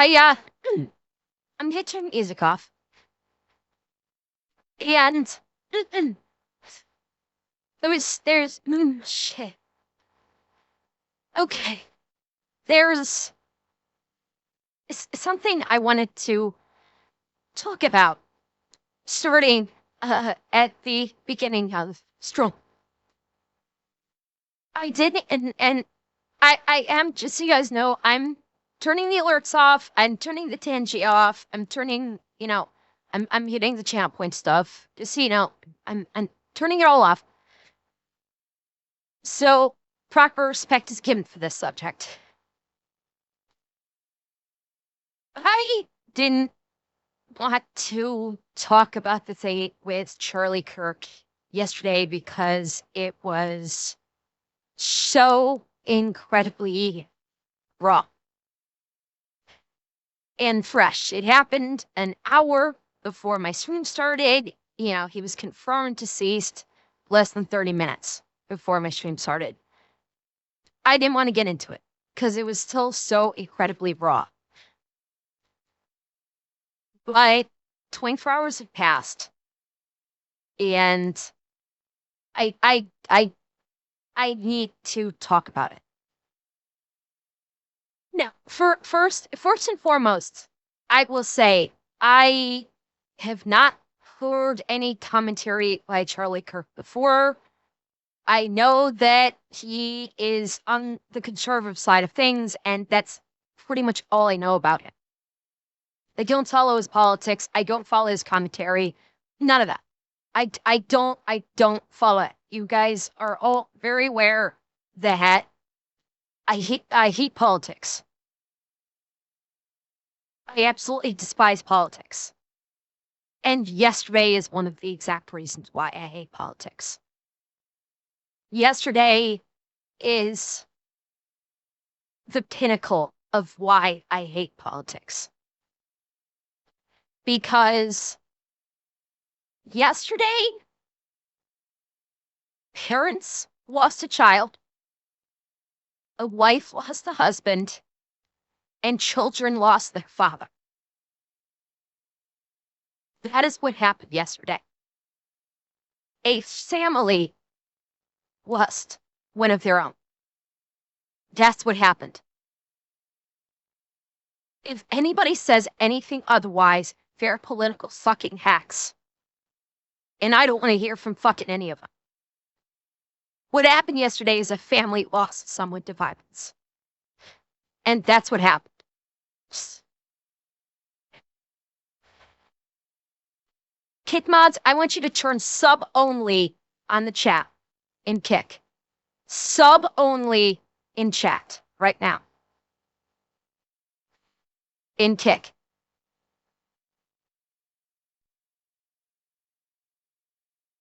I'm hitching music off, and there's shit. Okay, there's something I wanted to talk about, starting at the beginning of Stroll. I did, and I am, just so you guys know, I'm turning the alerts off. I'm turning the Tangi off. I'm turning, I'm hitting the channel point stuff. Just so you know, I'm turning it all off. So proper respect is given for this subject. I didn't want to talk about the thing with Charlie Kirk yesterday because it was so incredibly raw and fresh. It happened an hour before my stream started. He was confirmed deceased less than 30 minutes before my stream started. I didn't want to get into it because it was still so incredibly raw. But 24 hours have passed, and I need to talk about it. Now, first and foremost, I will say I have not heard any commentary by Charlie Kirk before. I know that he is on the conservative side of things, and that's pretty much all I know about him. I don't follow his politics. I don't follow his commentary. None of that. I don't follow it. You guys are all very aware that I hate politics. I absolutely despise politics. And yesterday is one of the exact reasons why I hate politics. Yesterday is the pinnacle of why I hate politics. Because yesterday, parents lost a child, a wife lost a husband, and children lost their father. That is what happened yesterday. A family lost one of their own. That's what happened. If anybody says anything otherwise, they're political fucking hacks. And I don't want to hear from fucking any of them. What happened yesterday is a family lost someone to violence. And that's what happened. Kick mods, I want you to turn sub only on the chat in Kick. Sub only in chat right now. In Kick.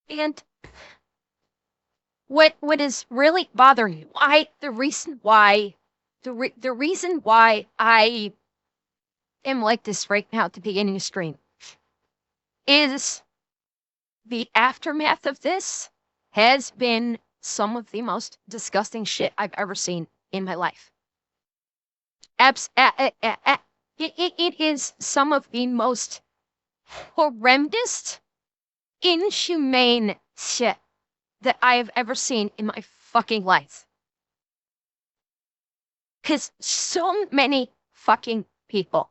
And what is really bothering you? The reason why I am like this right now at the beginning of stream is the aftermath of this has been some of the most disgusting shit I've ever seen in my life. It is some of the most horrendous, inhumane shit that I have ever seen in my fucking life. Because so many fucking people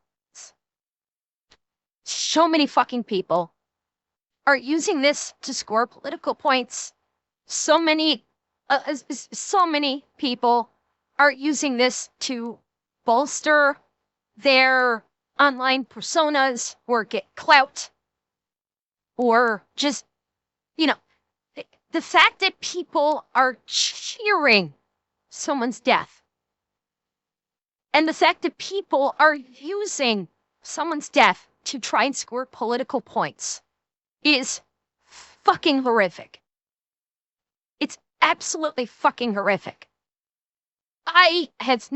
are using this to score political points. So many people are using this to bolster their online personas or get clout or just, the fact that people are cheering someone's death and the fact that people are using someone's death to try and score political points is fucking horrific. It's absolutely fucking horrific. I have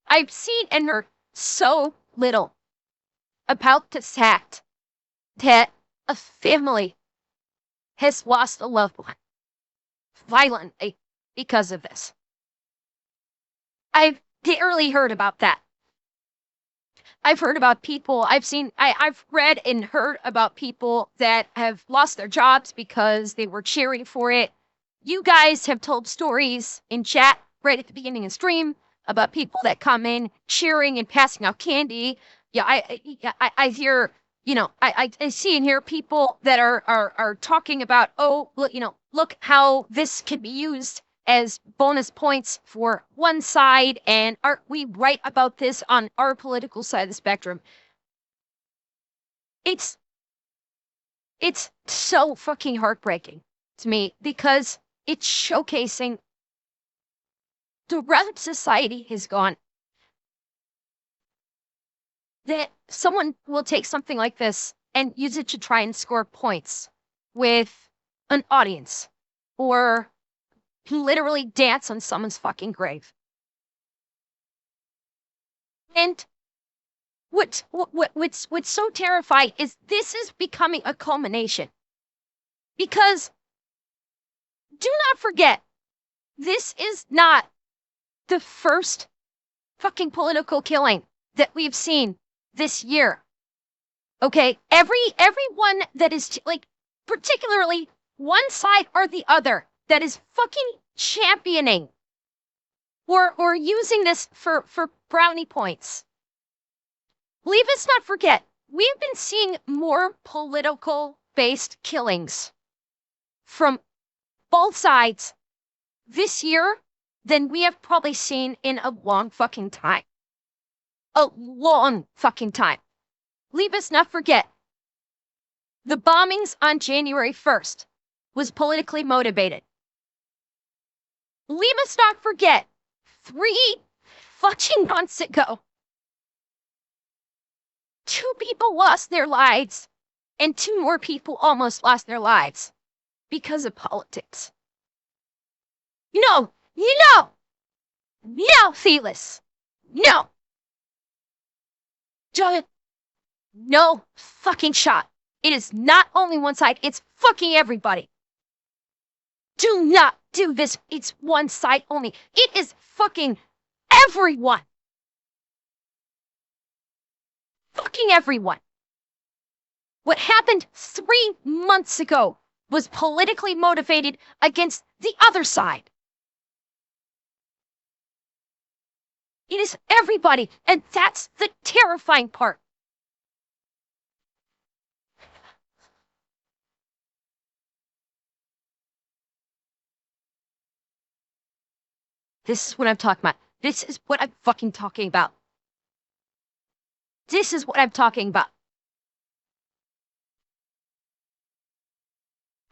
I've seen and heard so little about the fact that a family has lost a loved one violently because of this. I've barely heard about that. I've heard about people, I've read and heard about people that have lost their jobs because they were cheering for it. You guys have told stories in chat right at the beginning of stream about people that come in cheering and passing out candy. Yeah, I hear, I see and hear people that are talking about, oh, look, look how this could be used as bonus points for one side, and aren't we right about this on our political side of the spectrum? It's it's so fucking heartbreaking to me because it's showcasing the route society has gone. That someone will take something like this and use it to try and score points with an audience or literally dance on someone's fucking grave. And what's so terrifying is this is becoming a culmination. Because do not forget, this is not the first fucking political killing that we've seen this year. Okay, everyone that is like, particularly one side or the other that is fucking championing or using this for brownie points. Leave us not forget, we've been seeing more political based killings from both sides this year than we have probably seen in a long fucking time. A long fucking time. Leave us not forget, the bombings on January 1st was politically motivated. Leave us not forget, 3 fucking months ago, 2 people lost their lives, and 2 more people almost lost their lives because of politics. No, Felis, no. No fucking shot. It is not only one side, it's fucking everybody. Do not do this. It's one side only. It is fucking everyone. Fucking everyone. What happened 3 months ago was politically motivated against the other side. It is everybody, and that's the terrifying part. This is what I'm talking about. This is what I'm fucking talking about. This is what I'm talking about.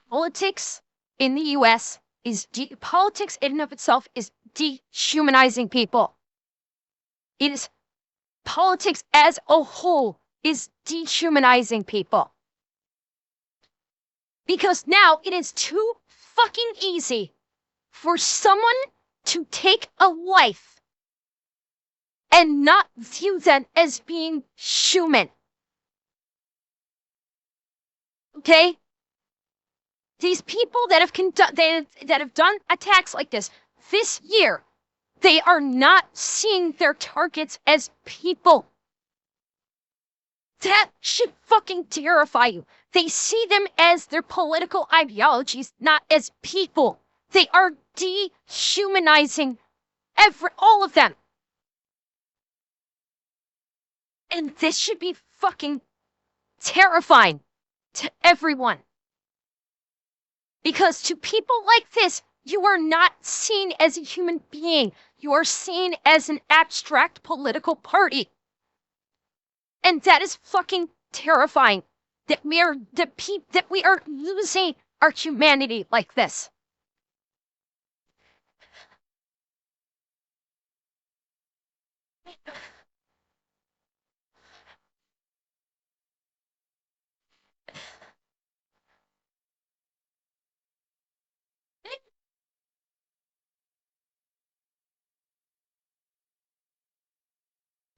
Politics in the US is politics in and of itself is dehumanizing people. It is politics as a whole is dehumanizing people. Because now it is too fucking easy for someone to take a life and not view them as being human. Okay? These people that have done attacks like this year, they are not seeing their targets as people. That should fucking terrify you. They see them as their political ideologies, not as people. They are dehumanizing all of them. And this should be fucking terrifying to everyone. Because to people like this, you are not seen as a human being. You are seen as an abstract political party. And that is fucking terrifying. That we are losing our humanity like this.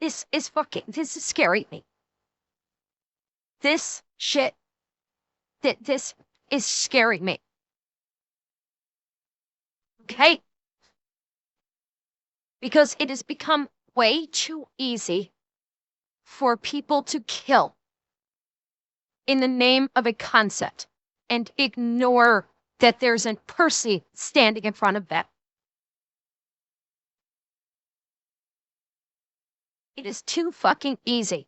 This is scaring me. This shit, this is scaring me. Okay? because it has become way too easy for people to kill in the name of a concept and ignore that there's a person standing in front of them. It is too fucking easy.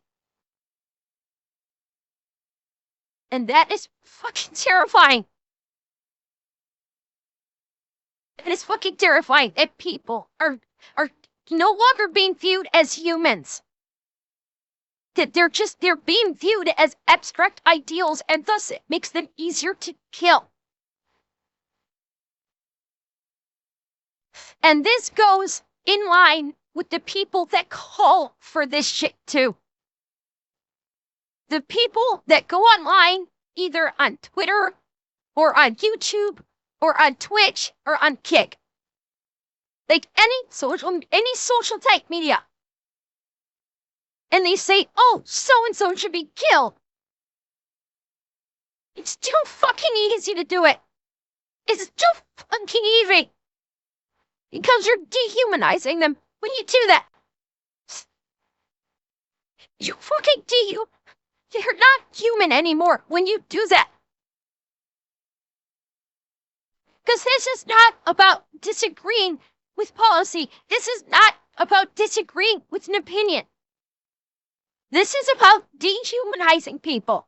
And that is fucking terrifying. It is fucking terrifying that people are no longer being viewed as humans. That they're being viewed as abstract ideals, and thus it makes them easier to kill. And this goes in line with the people that call for this shit too. The people that go online, either on Twitter or on YouTube or on Twitch or on Kick, like any social type media, and they say, oh, so-and-so should be killed. It's too fucking easy to do it. It's too fucking easy. Because you're dehumanizing them when you do that. You fucking They're not human anymore when you do that. Because this is not about disagreeing with policy. This is not about disagreeing with an opinion. This is about dehumanizing people.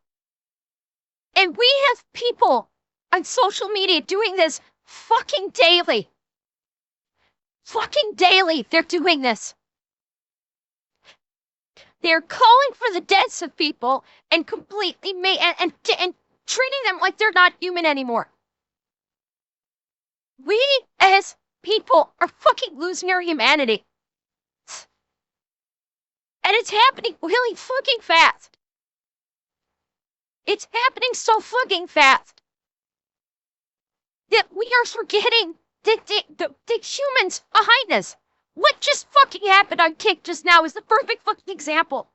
And we have people on social media doing this fucking daily. Fucking daily, they're doing this. They're calling for the deaths of people and completely and treating them like they're not human anymore. We as people are fucking losing our humanity. And it's happening really fucking fast. It's happening so fucking fast that we are forgetting the humans behind this. What just fucking happened on Kick just now is the perfect fucking example.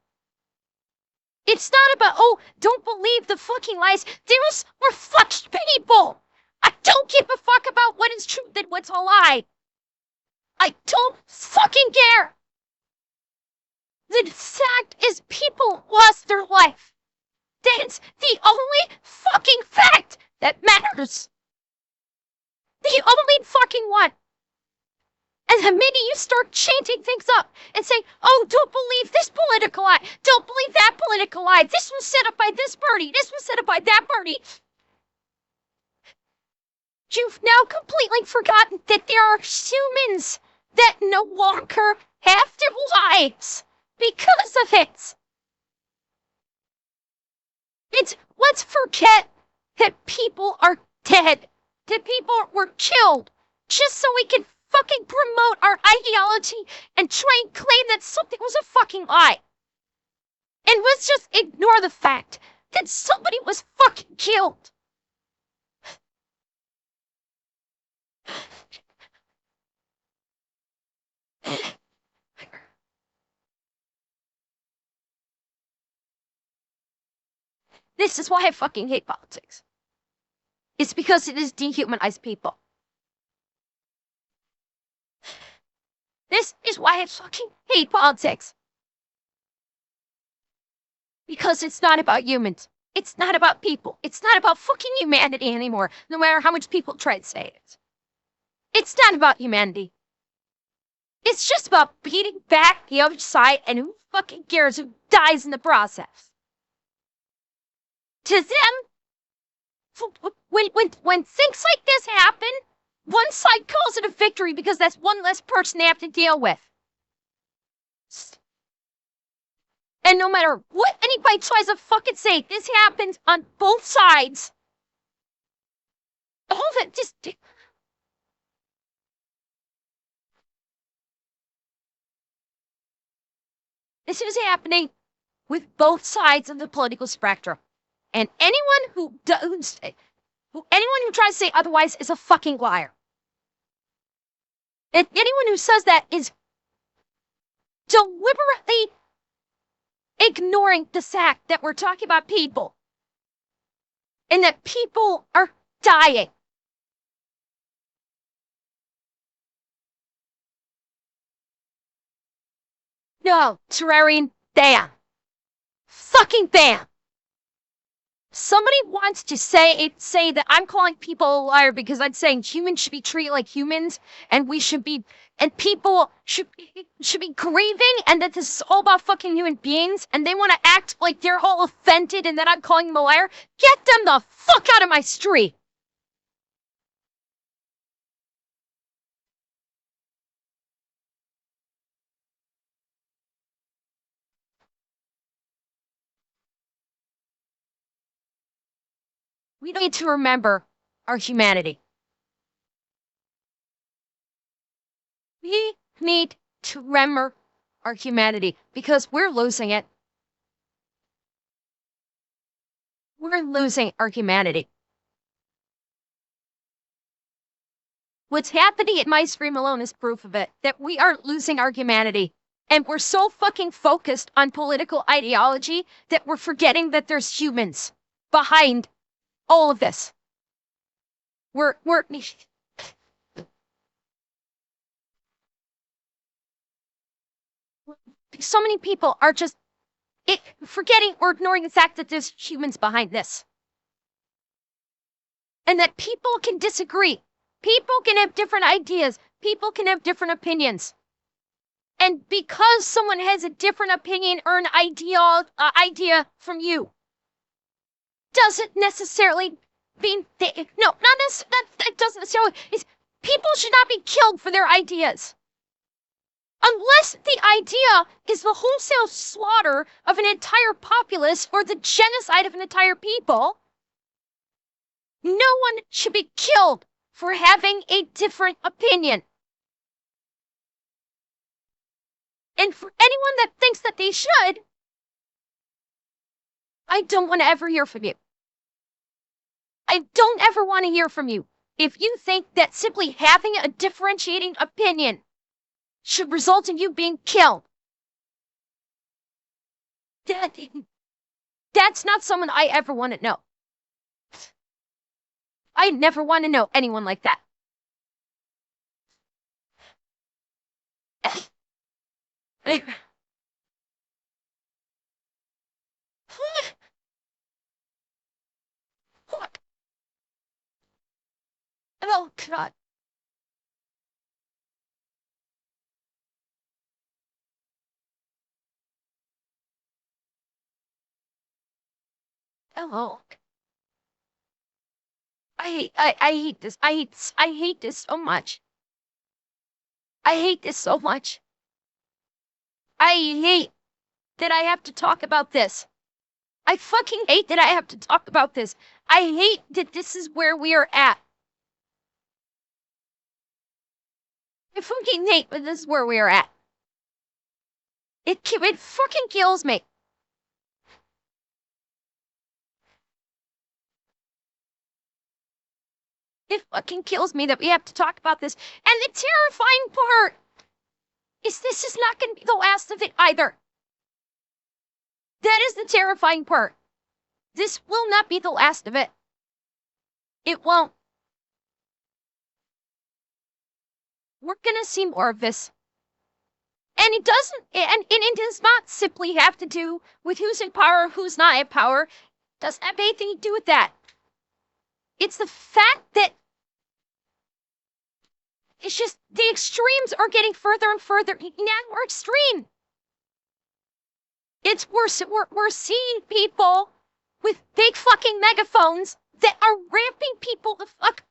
It's not about, oh, don't believe the fucking lies. These were fucked people. I don't give a fuck about what is truth and what's a lie. I don't fucking care. The fact is people lost their life. That's the only fucking fact that matters. The only fucking one. And the minute you start changing things up and saying, oh, don't believe this political lie, don't believe that political lie, this was set up by this party, this was set up by that party, you've now completely forgotten that there are humans that no longer have their lives because of it. Let's forget that people are dead, that people were killed, just so we can fucking promote our ideology and try and claim that something was a fucking lie. And let's just ignore the fact that somebody was fucking killed. This is why I fucking hate politics. It's because it has dehumanized people. This is why I fucking hate politics. Because it's not about humans. It's not about people. It's not about fucking humanity anymore, no matter how much people try to say it. It's not about humanity. It's just about beating back the other side, and who fucking cares who dies in the process. To them, when things like this happen, one side calls it a victory because that's one less person they have to deal with. And no matter what anybody tries to fucking say, this happens on both sides. All of it just... This is happening with both sides of the political spectrum. And anyone who tries to say otherwise is a fucking liar. And anyone who says that is deliberately ignoring the fact that we're talking about people. And that people are dying. No, Terrarian, damn. Fucking damn. Somebody wants to say that I'm calling people a liar because I'm saying humans should be treated like humans and we should be and people should be grieving and that this is all about fucking human beings and they want to act like they're all offended and that I'm calling them a liar. Get them the fuck out of my street. We need to remember our humanity. We need to remember our humanity because we're losing it. We're losing our humanity. What's happening at my stream alone is proof of it, that we are losing our humanity. And we're so fucking focused on political ideology that we're forgetting that there's humans behind all of this. We're so many people are just forgetting or ignoring the fact that there's humans behind this. And that people can disagree. People can have different ideas. People can have different opinions. And because someone has a different opinion or an idea from you, doesn't necessarily mean that doesn't necessarily. People should not be killed for their ideas. Unless the idea is the wholesale slaughter of an entire populace or the genocide of an entire people, no one should be killed for having a different opinion. And for anyone that thinks that they should, I don't want to ever hear from you. I don't ever want to hear from you. If you think that simply having a differentiating opinion should result in you being killed, that's not someone I ever want to know. I never want to know anyone like that. Oh, God. Oh, I hate this. I hate this so much. I hate this so much. I hate that I have to talk about this. I fucking hate that I have to talk about this. I hate that this is where we are at. I fucking hate that this is where we are at. It fucking kills me. It fucking kills me that we have to talk about this. And the terrifying part is this is not going to be the last of it either. That is the terrifying part. This will not be the last of it. It won't. We're gonna see more of this. And it doesn't, and it does not simply have to do with who's in power, who's not in power. It doesn't have anything to do with that. It's the fact that it's just the extremes are getting further and further. Now we're extreme. It's worse. We're seeing people with big fucking megaphones that are ramping people the fuck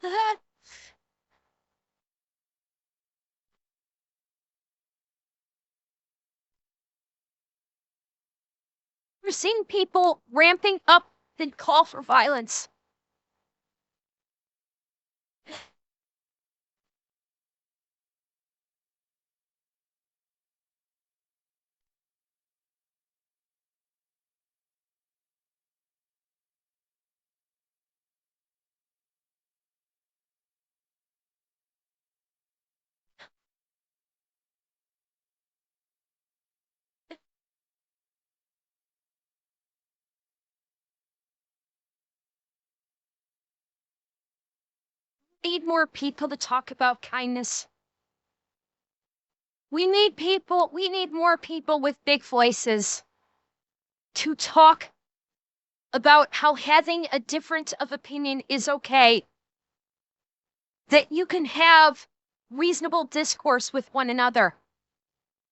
up. We're seeing people ramping up the call for violence. need more people to talk about kindness. We need more people with big voices to talk about how having a difference of opinion is okay. That you can have reasonable discourse with one another.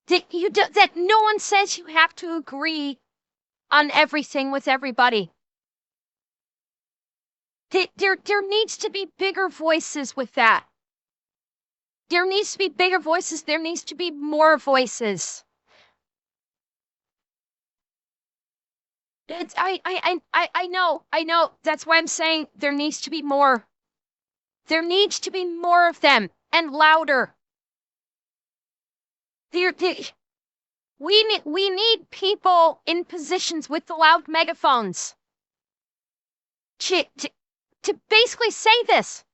That no one says you have to agree on everything with everybody. There needs to be bigger voices with that. There needs to be bigger voices. There needs to be more voices. I know. That's why I'm saying there needs to be more. There needs to be more of them and louder. We need people in positions with the loud megaphones to basically say this.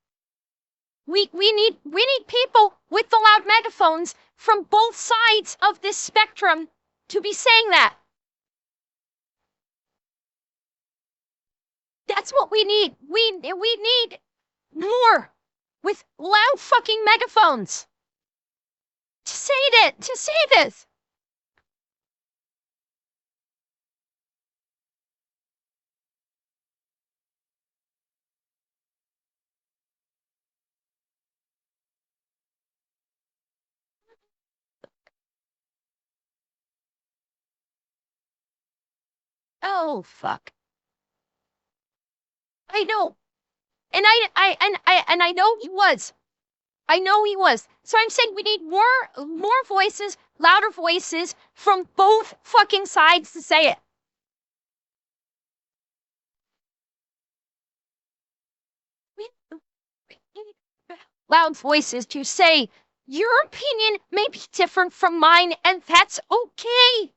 We need people with the loud megaphones from both sides of this spectrum to be saying that. That's what we need. We need more with loud fucking megaphones to say this. Oh fuck. I know. And I know he was. I know he was. So I'm saying we need more voices, louder voices from both fucking sides to say it. We need loud voices to say your opinion may be different from mine, and that's okay.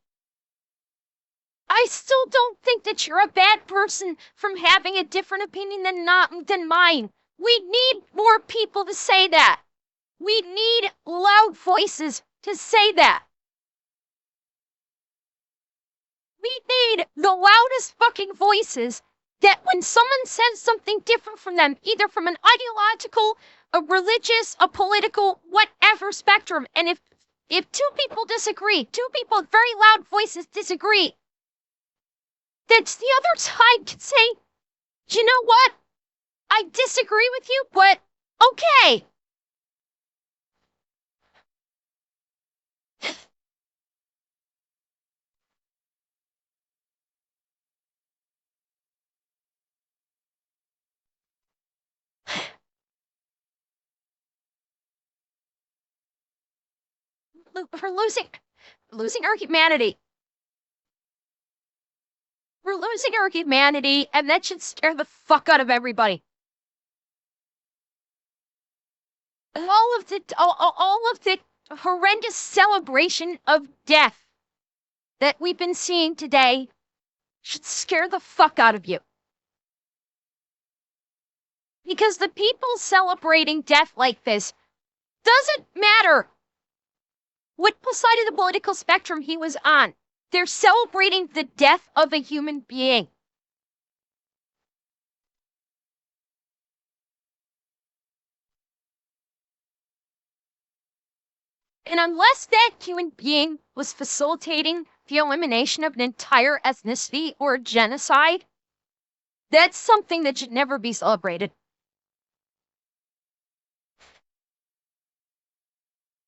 I still don't think that you're a bad person from having a different opinion than mine. We need more people to say that. We need loud voices to say that. We need the loudest fucking voices that when someone says something different from them, either from an ideological, a religious, a political, whatever spectrum, and if two people disagree, two people with very loud voices disagree, that the other side can say, you know what? I disagree with you, but okay. We're losing our humanity. We're losing our humanity, and that should scare the fuck out of everybody. All of the horrendous celebration of death that we've been seeing today should scare the fuck out of you. Because the people celebrating death like this doesn't matter what side of the political spectrum he was on. They're celebrating the death of a human being. And unless that human being was facilitating the elimination of an entire ethnicity or genocide, that's something that should never be celebrated.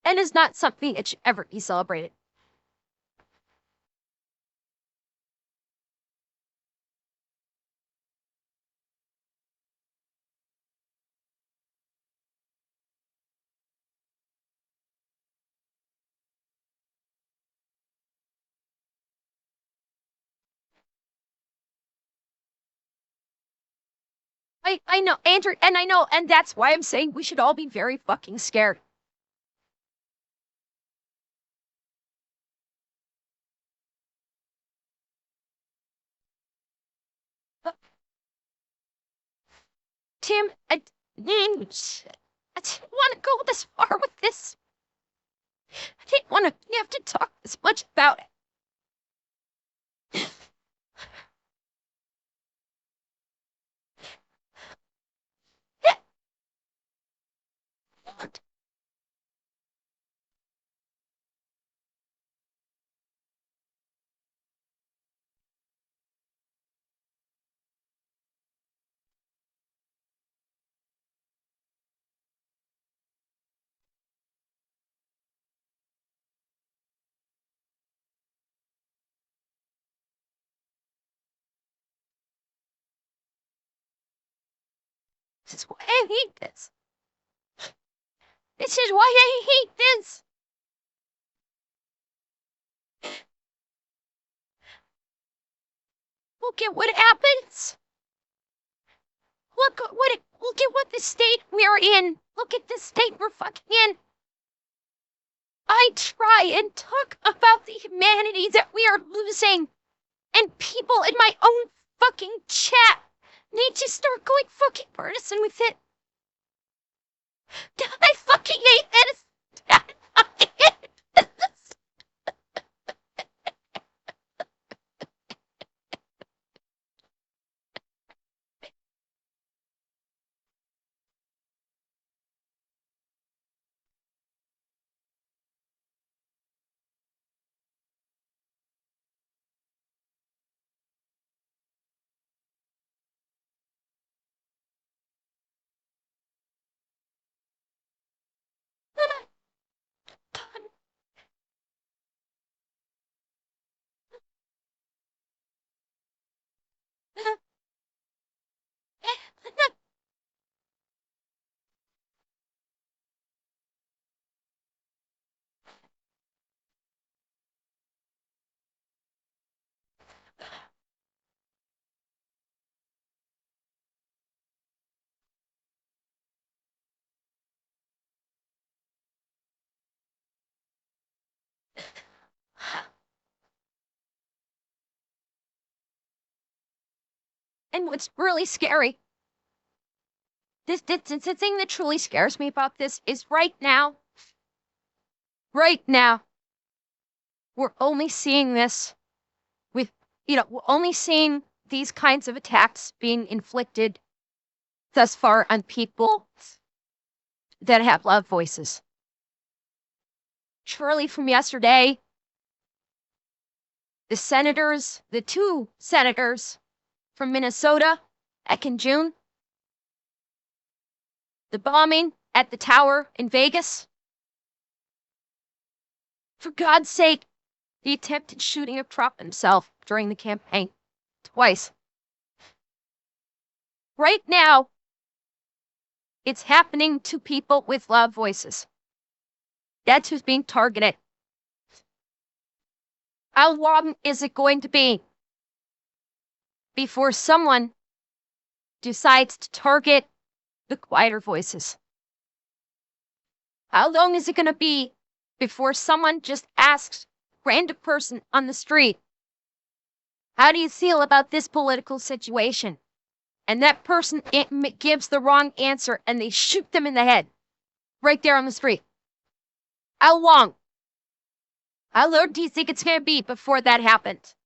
And is not something that should ever be celebrated. I know, Andrew, and I know, and that's why I'm saying we should all be very fucking scared. Tim, I didn't want to go this far with this. I didn't want to have to talk this much about it. This is why I hate this. This is why I hate this. Look at what happens. Look at what the state we're in. Look at the state we're fucking in. I try and talk about the humanity that we are losing, and people in my own fucking chat need to start going fucking partisan with it. I fucking hate this. I fucking hate this. And what's really scary, the thing that truly scares me about this is right now, we're only seeing this with, we're only seeing these kinds of attacks being inflicted thus far on people that have loud voices. Surely from yesterday, the two senators from Minnesota back in June, the bombing at the tower in Vegas, for God's sake, the attempted shooting of Trump himself during the campaign, twice. Right now, it's happening to people with loud voices. That's who's being targeted. How long is it going to be before someone decides to target the quieter voices? How long is it going to be before someone just asks a random person on the street, how do you feel about this political situation? And that person gives the wrong answer and they shoot them in the head right there on the street. How long? How long do you think it's going to be before that happens?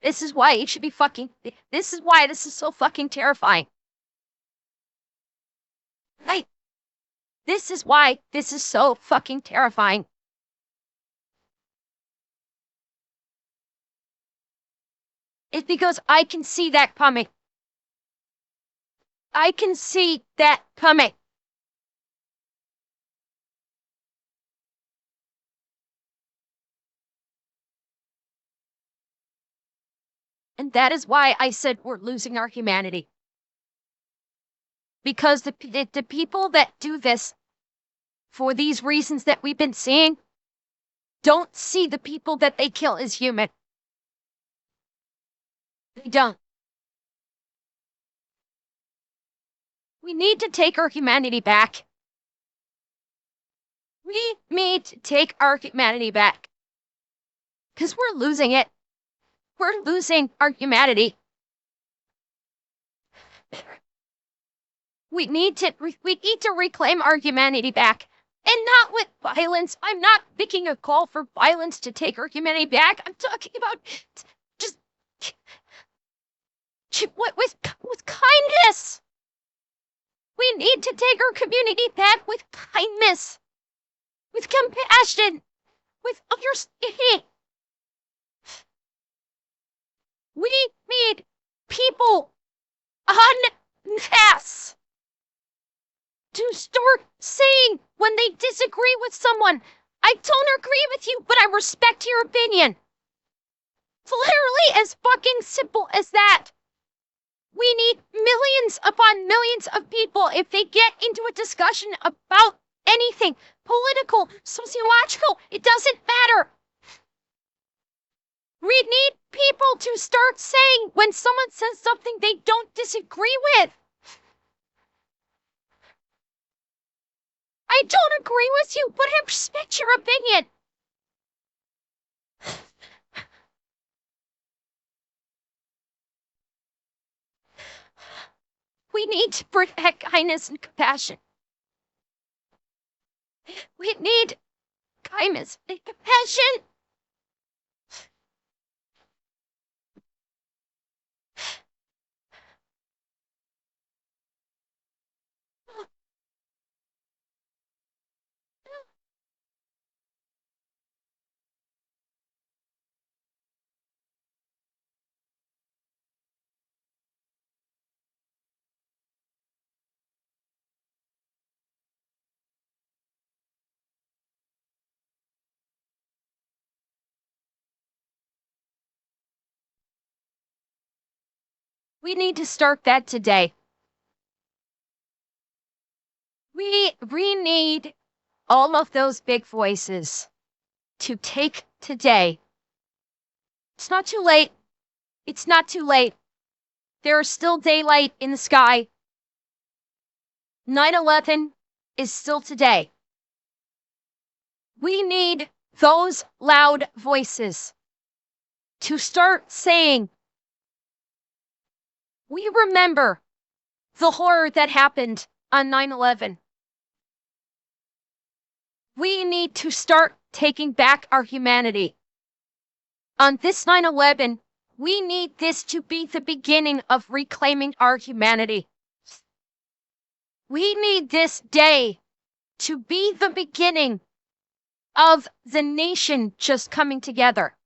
This is why it should be fucking... This is why this is so fucking terrifying. Right? This is why this is so fucking terrifying. It's because I can see that coming. I can see that coming. And that is why I said we're losing our humanity. Because the people that do this, for these reasons that we've been seeing, don't see the people that they kill as human. They don't. We need to take our humanity back. We need to take our humanity back. Because we're losing it. We're losing our humanity. We need to reclaim our humanity back. And not with violence. I'm not making a call for violence to take our humanity back. I'm talking about just with kindness. We need to take our community back with kindness, with compassion, with understanding. We need people en masse to start saying when they disagree with someone, I don't agree with you, but I respect your opinion. It's literally as fucking simple as that. We need millions upon millions of people if they get into a discussion about anything, political, sociological, it doesn't matter. We need people to start saying when someone says something they don't disagree with. I don't agree with you, but I respect your opinion. We need to protect kindness and compassion. We need kindness and compassion. We need to start that today. We need all of those big voices to take today. It's not too late. It's not too late. There is still daylight in the sky. 9/11 is still today. We need those loud voices to start saying, we remember the horror that happened on 9/11. We need to start taking back our humanity. On this 9/11, we need this to be the beginning of reclaiming our humanity. We need this day to be the beginning of the nation just coming together.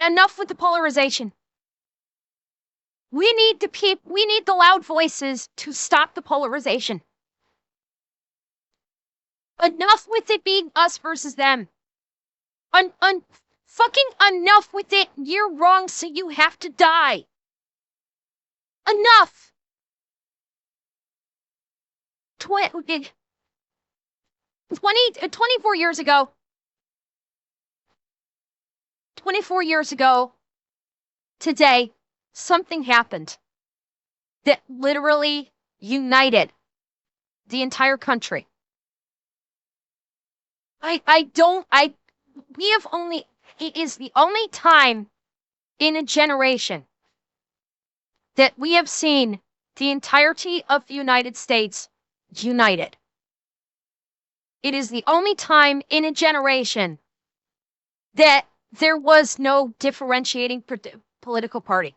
Enough with the polarization. We need the loud voices to stop the polarization. Enough with it being us versus them. Fucking enough with it. You're wrong, so you have to die. Enough. 24 years ago. 24 years ago, today, something happened that literally united the entire country. It is the only time in a generation that we have seen the entirety of the United States united. It is the only time in a generation that there was no differentiating political party.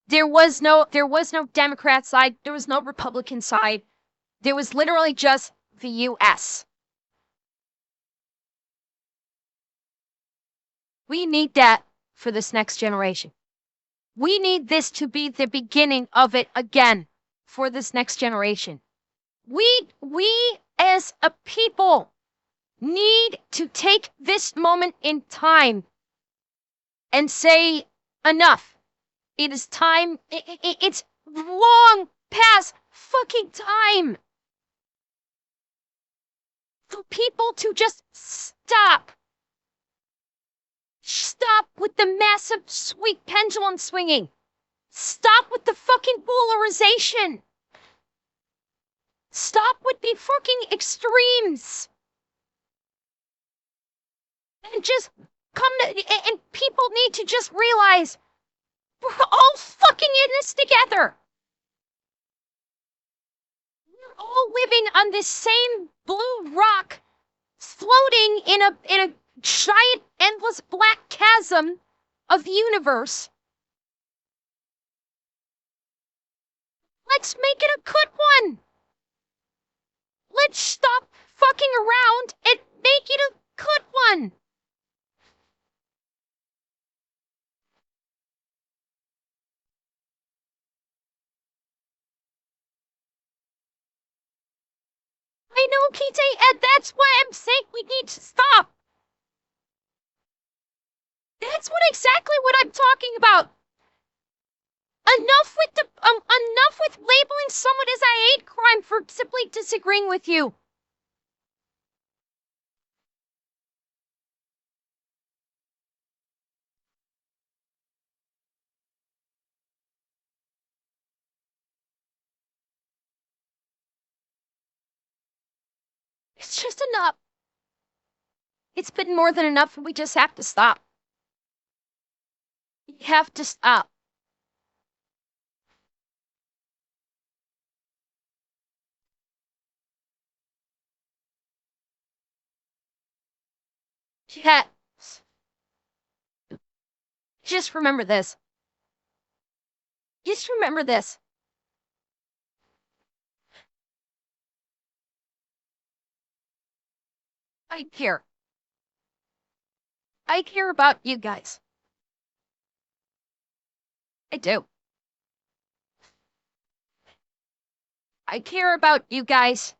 There was no Democrat side. There was no Republican side. There was literally just the U.S. We need that for this next generation. We need this to be the beginning of it again for this next generation. We as a people need to take this moment in time and say enough. It is time. It's long past fucking time for people to just stop. Stop with the massive sweet pendulum swinging. Stop with the fucking polarization. Stop with the fucking extremes. And just and people need to just realize we're all fucking in this together. We're all living on this same blue rock, floating in a giant, endless black chasm of the universe. Let's make it a good one. Let's stop fucking around and make it a good one. I know, Kite, and that's why I'm saying we need to stop. That's exactly what I'm talking about. Enough with labeling someone as a hate crime for simply disagreeing with you. It's just enough. It's been more than enough, and we just have to stop. You have to stop. Yes. Just remember this. Just remember this. I care. I care about you guys. I do. I care about you guys.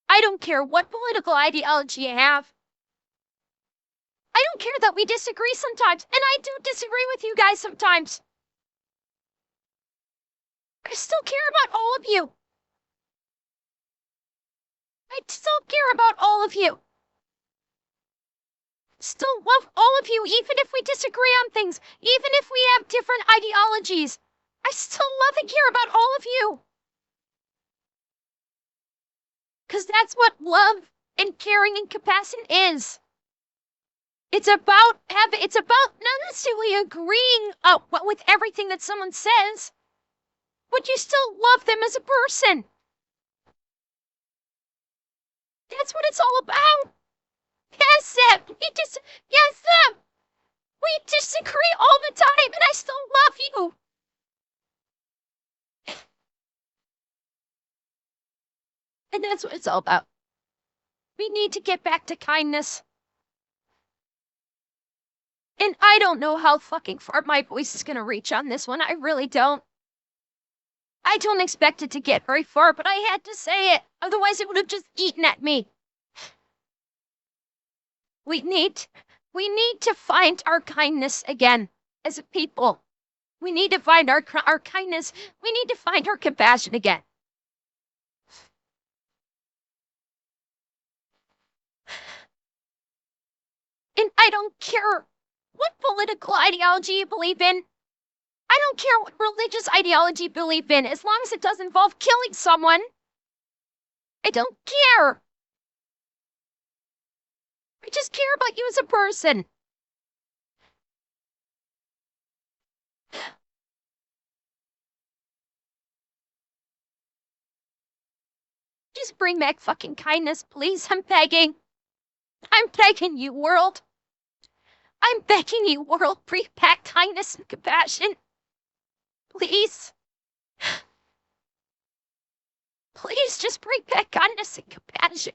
I don't care what political ideology you have. I don't care that we disagree sometimes, and I do disagree with you guys sometimes. I still care about all of you. I still care about all of you. Still love all of you, even if we disagree on things, even if we have different ideologies. I still love and care about all of you. Because that's what love and caring and compassion is. It's about not necessarily agreeing with everything that someone says, but you still love them as a person. That's what it's all about. Yes, Sam. Yes, Sam. We disagree all the time, and I still love you. And that's what it's all about. We need to get back to kindness. And I don't know how fucking far my voice is gonna reach on this one. I really don't. I don't expect it to get very far, but I had to say it. Otherwise, it would have just eaten at me. We need to find our kindness again as a people. We need to find our kindness. We need to find our compassion again. And I don't care what political ideology you believe in. I don't care what religious ideology you believe in, as long as it doesn't involve killing someone. I don't care. I just care about you as a person. Just bring back fucking kindness, please. I'm begging. I'm begging you, world. I'm begging you, world. Bring back kindness and compassion. Please. Please just bring back kindness and compassion.